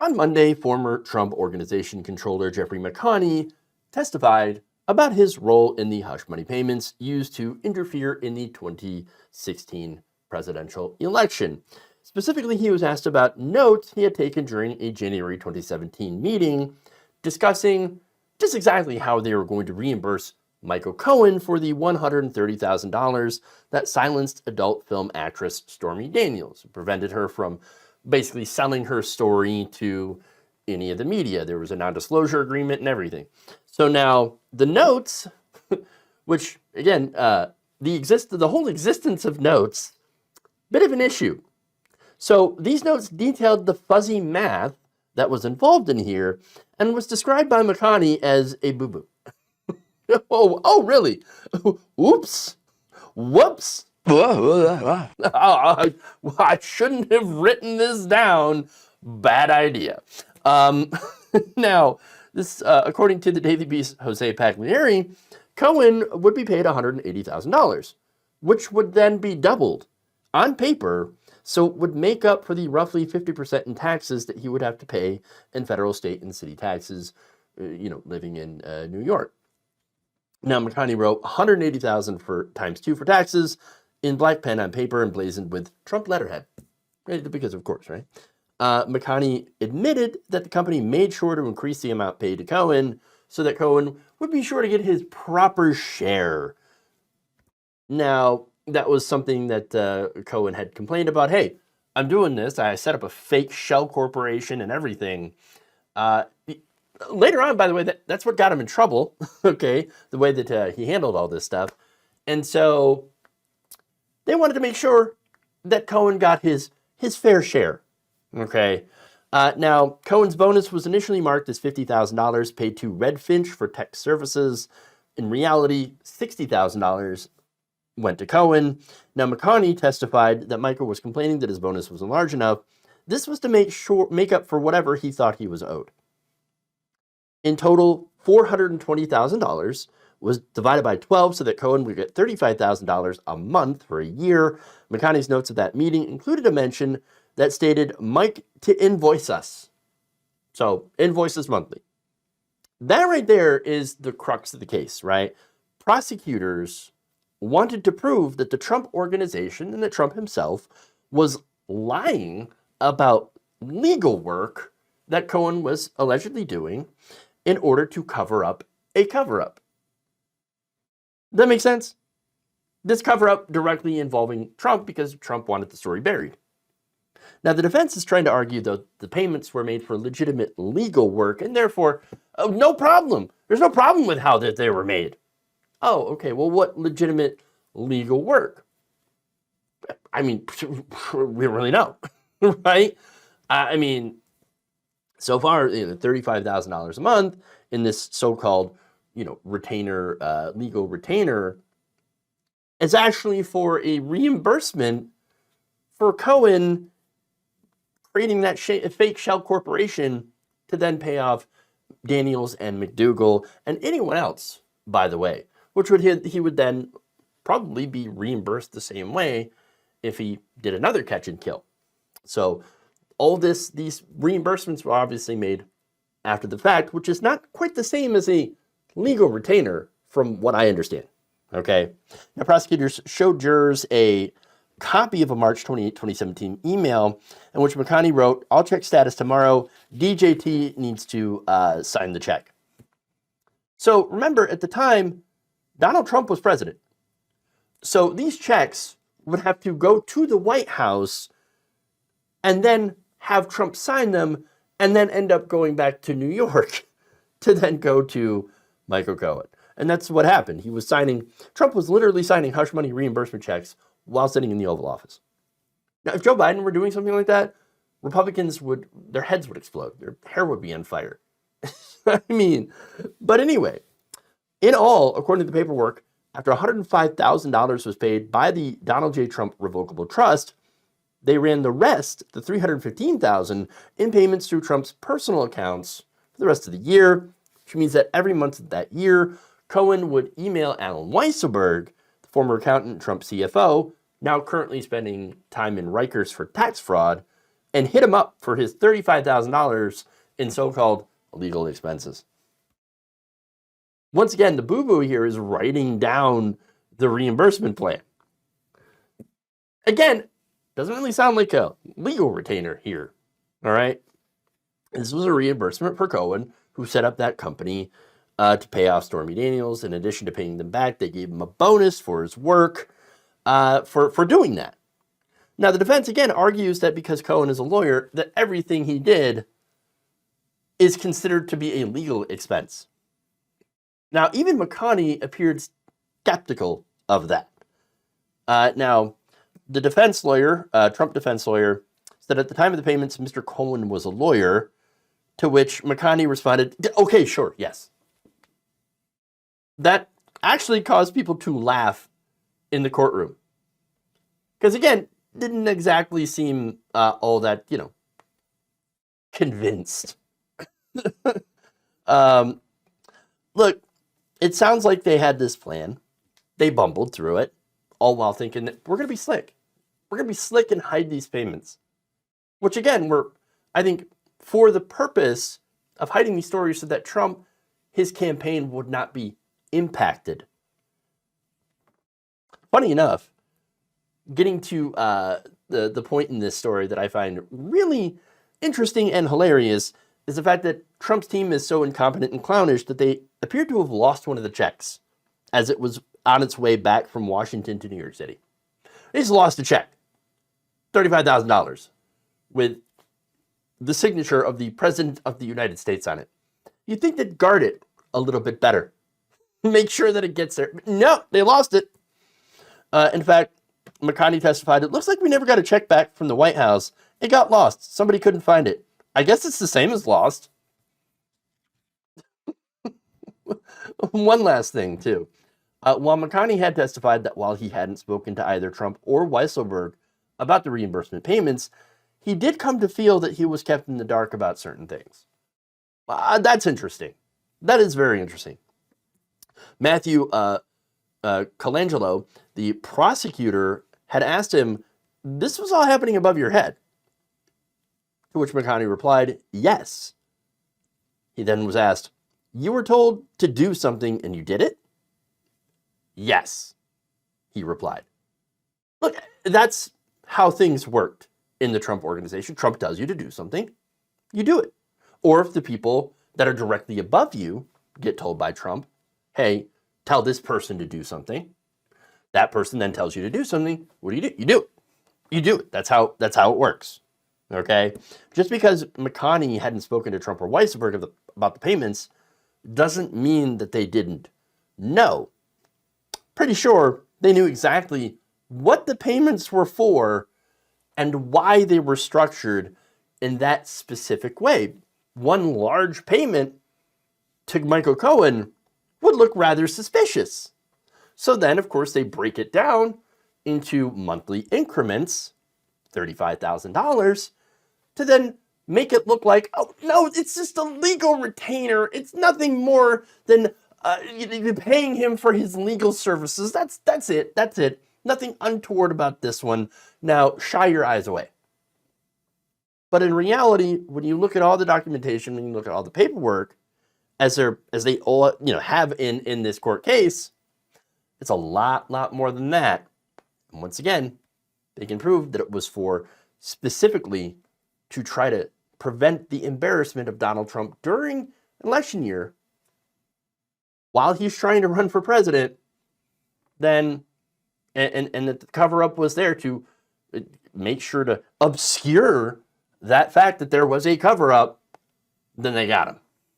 On Monday, former Trump Organization controller Jeffrey McConney testified about his role in the hush money payments used to interfere in the 2016 presidential election. Specifically, he was asked about notes he had taken during a January 2017 meeting discussing just exactly how they were going to reimburse Michael Cohen for the $130,000 that silenced adult film actress Stormy Daniels, prevented her from basically selling her story to any of the media. There was a non-disclosure agreement and everything. So now the notes, which again, the whole existence of notes, bit of an issue. So these notes detailed the fuzzy math that was involved in here and was described by McConney as a boo-boo. Oh, really? Oops. Whoops. I shouldn't have written this down. Bad idea. Now, this, according to the Daily Beast's Jose Pagliari, Cohen would be paid $180,000, which would then be doubled on paper, so it would make up for the roughly 50% in taxes that he would have to pay in federal, state, and city taxes, living in New York. Now, McConney wrote $180,000 for times 2 for taxes in black pen on paper emblazoned with Trump letterhead. Right? Because, of course, right? McConney admitted that the company made sure to increase the amount paid to Cohen so that Cohen would be sure to get his proper share. Now, that was something that Cohen had complained about. Hey, I'm doing this. I set up a fake shell corporation and everything. Later on, by the way, that's what got him in trouble, okay, the way that he handled all this stuff. And so they wanted to make sure that Cohen got his fair share, okay? Now, Cohen's bonus was initially marked as $50,000 paid to Redfinch for tech services. In reality, $60,000 went to Cohen. Now, McConney testified that Michael was complaining that his bonus wasn't large enough. This was to make up for whatever he thought he was owed. In total, $420,000 was divided by 12 so that Cohen would get $35,000 a month for a year. McConney's notes of that meeting included a mention that stated, Mike to invoice us. So, invoice us monthly. That right there is the crux of the case, right? Prosecutors wanted to prove that the Trump Organization and that Trump himself was lying about legal work that Cohen was allegedly doing in order to cover up a cover-up. That makes sense? This cover-up directly involving Trump because Trump wanted the story buried. Now, the defense is trying to argue that the payments were made for legitimate legal work and therefore, no problem. There's no problem with how that they were made. Oh, okay, well, what legitimate legal work? I mean, we don't really know, right? I mean, so far, $35,000 a month in this so-called, retainer, legal retainer, is actually for a reimbursement for Cohen creating that fake shell corporation to then pay off Daniels and McDougal and anyone else, by the way, which he would then probably be reimbursed the same way if he did another catch and kill. So all these reimbursements were obviously made after the fact, which is not quite the same as a legal retainer from what I understand, okay? Now, prosecutors showed jurors a copy of a March 28, 2017 email in which McConney wrote, I'll check status tomorrow. DJT needs to sign the check. So remember, at the time, Donald Trump was president. So these checks would have to go to the White House and then have Trump sign them and then end up going back to New York to then go to Michael Cohen. And that's what happened. Trump was literally signing hush money reimbursement checks while sitting in the Oval Office. Now, if Joe Biden were doing something like that, Republicans their heads would explode. Their hair would be on fire. I mean, but anyway, in all, according to the paperwork, after $105,000 was paid by the Donald J. Trump Revocable Trust, they ran the rest, the $315,000, in payments through Trump's personal accounts for the rest of the year, which means that every month of that year, Cohen would email Alan Weisselberg, the former accountant, Trump CFO, now currently spending time in Rikers for tax fraud, and hit him up for his $35,000 in so-called legal expenses. Once again, the boo-boo here is writing down the reimbursement plan. Again, doesn't really sound like a legal retainer here, all right? This was a reimbursement for Cohen, who set up that company to pay off Stormy Daniels. In addition to paying them back, they gave him a bonus for his work for doing that. Now, the defense, again, argues that because Cohen is a lawyer, that everything he did is considered to be a legal expense. Now, even McConney appeared skeptical of that. Now, the defense lawyer, Trump defense lawyer, said at the time of the payments, Mr. Cohen was a lawyer, to which McConney responded, okay, sure, yes. That actually caused people to laugh in the courtroom. Because again, didn't exactly seem all that, convinced. Look, it sounds like they had this plan. They bumbled through it, all while thinking that we're going to be slick. We're going to be slick and hide these payments. Which again, I think, for the purpose of hiding these stories so that Trump, his campaign would not be impacted. Funny enough, getting to the point in this story that I find really interesting and hilarious is the fact that Trump's team is so incompetent and clownish that they appear to have lost one of the checks as it was on its way back from Washington to New York City. They just lost a check, $35,000, with the signature of the President of the United States on it. You'd think they'd guard it a little bit better. Make sure that it gets there. No, they lost it. In fact, McConney testified, it looks like we never got a check back from the White House. It got lost. Somebody couldn't find it. I guess it's the same as lost. One last thing, too. While McConney had testified that while he hadn't spoken to either Trump or Weisselberg about the reimbursement payments, he did come to feel that he was kept in the dark about certain things. That's interesting. That is very interesting. Matthew Colangelo, the prosecutor, had asked him, this was all happening above your head? To which McConney replied, yes. He then was asked, you were told to do something and you did it? Yes, he replied. Look, that's how things worked in the Trump organization. Trump tells you to do something, you do it. Or if the people that are directly above you get told by Trump, hey, tell this person to do something, that person then tells you to do something, what do? You do it. You do it. That's how it works. Okay? Just because McConney hadn't spoken to Trump or Weisselberg about the payments doesn't mean that they didn't know. Pretty sure they knew exactly what the payments were for and why they were structured in that specific way. One large payment to Michael Cohen would look rather suspicious. So then, of course, they break it down into monthly increments, $35,000, to then make it look like, oh, no, it's just a legal retainer. It's nothing more than paying him for his legal services. That's it. Nothing untoward about this one. Now, shy your eyes away. But in reality, when you look at all the documentation, when you look at all the paperwork, as they all have in this court case, it's a lot more than that. And once again, they can prove that it was for specifically to try to prevent the embarrassment of Donald Trump during election year while he's trying to run for president, then and that the cover-up was there to make sure to obscure that fact that there was a cover-up, then they got him.